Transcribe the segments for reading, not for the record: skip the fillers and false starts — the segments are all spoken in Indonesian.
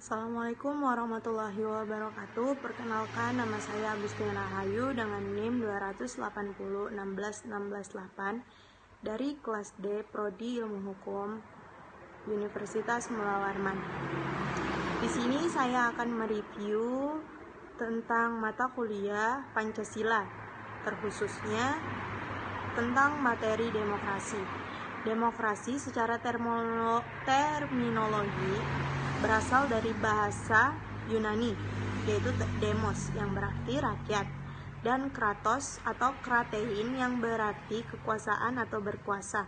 Assalamualaikum warahmatullahi wabarakatuh. Perkenalkan, nama saya Agustina Rahayu dengan NIM 280166168 dari kelas D Prodi Ilmu Hukum Universitas Mula Warman. Di sini saya akan mereview tentang mata kuliah Pancasila, terkhususnya tentang materi demokrasi. Demokrasi secara terminologi berasal dari bahasa Yunani, yaitu demos yang berarti rakyat, dan kratos atau kratein yang berarti kekuasaan atau berkuasa.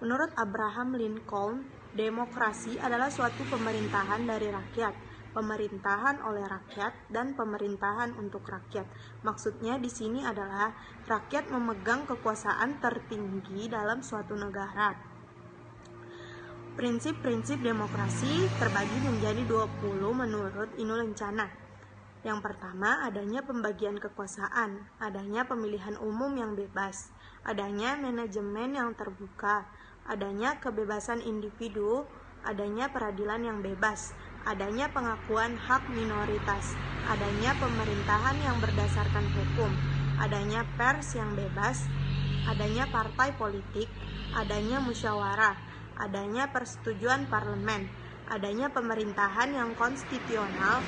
Menurut Abraham Lincoln, demokrasi adalah suatu pemerintahan dari rakyat, pemerintahan oleh rakyat, dan pemerintahan untuk rakyat. Maksudnya di sini adalah rakyat memegang kekuasaan tertinggi dalam suatu negara. Prinsip-prinsip demokrasi terbagi menjadi 20 menurut Inu Lencana. Yang pertama, adanya pembagian kekuasaan, adanya pemilihan umum yang bebas, adanya manajemen yang terbuka, adanya kebebasan individu, adanya peradilan yang bebas, adanya pengakuan hak minoritas, adanya pemerintahan yang berdasarkan hukum, adanya pers yang bebas, adanya partai politik, adanya musyawarah, adanya persetujuan parlemen, adanya pemerintahan yang konstitusional,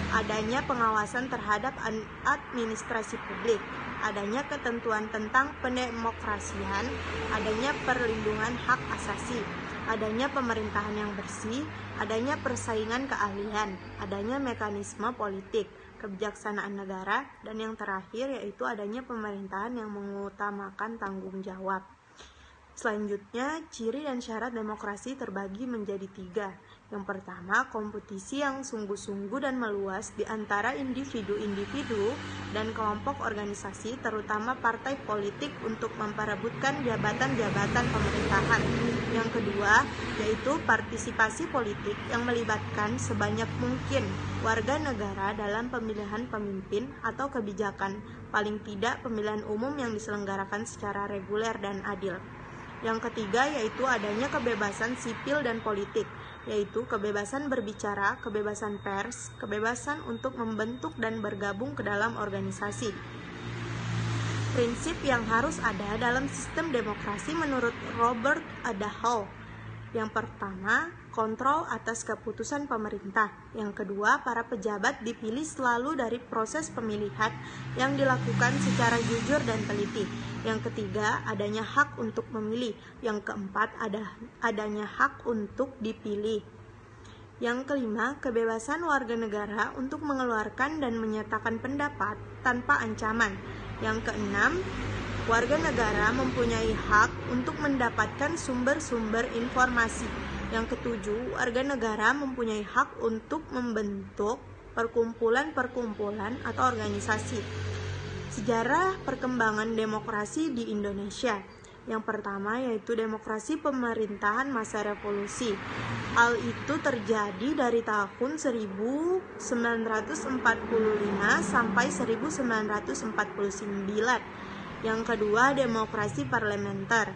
adanya pengawasan terhadap administrasi publik, adanya ketentuan tentang pendemokrasian, adanya perlindungan hak asasi, adanya pemerintahan yang bersih, adanya persaingan keahlian, adanya mekanisme politik, kebijaksanaan negara, dan yang terakhir yaitu adanya pemerintahan yang mengutamakan tanggung jawab. Selanjutnya, ciri dan syarat demokrasi terbagi menjadi 3. Yang pertama, kompetisi yang sungguh-sungguh dan meluas di antara individu-individu dan kelompok organisasi, terutama partai politik untuk memperebutkan jabatan-jabatan pemerintahan. Yang kedua, yaitu partisipasi politik yang melibatkan sebanyak mungkin warga negara dalam pemilihan pemimpin atau kebijakan, paling tidak pemilihan umum yang diselenggarakan secara reguler dan adil. Yang ketiga yaitu adanya kebebasan sipil dan politik, yaitu kebebasan berbicara, kebebasan pers, kebebasan untuk membentuk dan bergabung ke dalam organisasi. Prinsip yang harus ada dalam sistem demokrasi menurut Robert Adahall. Yang pertama, kontrol atas keputusan pemerintah. Yang kedua, para pejabat dipilih selalu dari proses pemilihan yang dilakukan secara jujur dan teliti. Yang ketiga, adanya hak untuk memilih. Yang keempat, adanya hak untuk dipilih. Yang kelima, kebebasan warga negara untuk mengeluarkan dan menyatakan pendapat tanpa ancaman. Yang keenam, warga negara mempunyai hak untuk mendapatkan sumber-sumber informasi. Yang ketujuh, warga negara mempunyai hak untuk membentuk perkumpulan-perkumpulan atau organisasi. Sejarah perkembangan demokrasi di Indonesia. Yang pertama yaitu demokrasi pemerintahan masa revolusi. Hal itu terjadi dari tahun 1945 sampai 1949. Yang kedua, demokrasi parlementer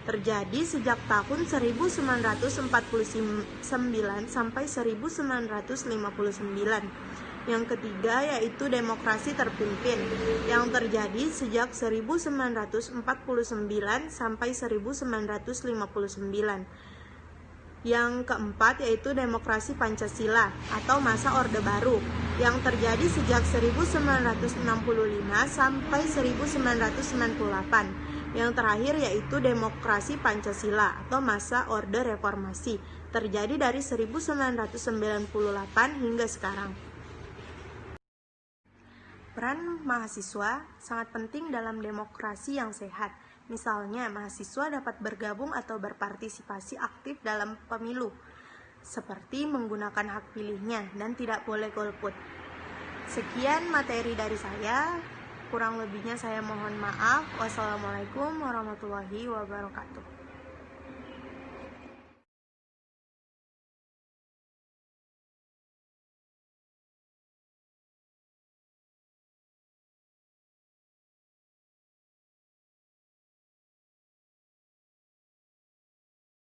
terjadi sejak tahun 1949 sampai 1959. Yang ketiga yaitu demokrasi terpimpin yang terjadi sejak 1949 sampai 1959. Yang keempat yaitu demokrasi Pancasila atau masa Orde Baru yang terjadi sejak 1965 sampai 1998. Yang terakhir yaitu demokrasi Pancasila atau masa Orde Reformasi terjadi dari 1998 hingga sekarang. Peran mahasiswa sangat penting dalam demokrasi yang sehat. Misalnya, mahasiswa dapat bergabung atau berpartisipasi aktif dalam pemilu, seperti menggunakan hak pilihnya dan tidak boleh golput. Sekian materi dari saya, kurang lebihnya saya mohon maaf. Wassalamualaikum warahmatullahi wabarakatuh.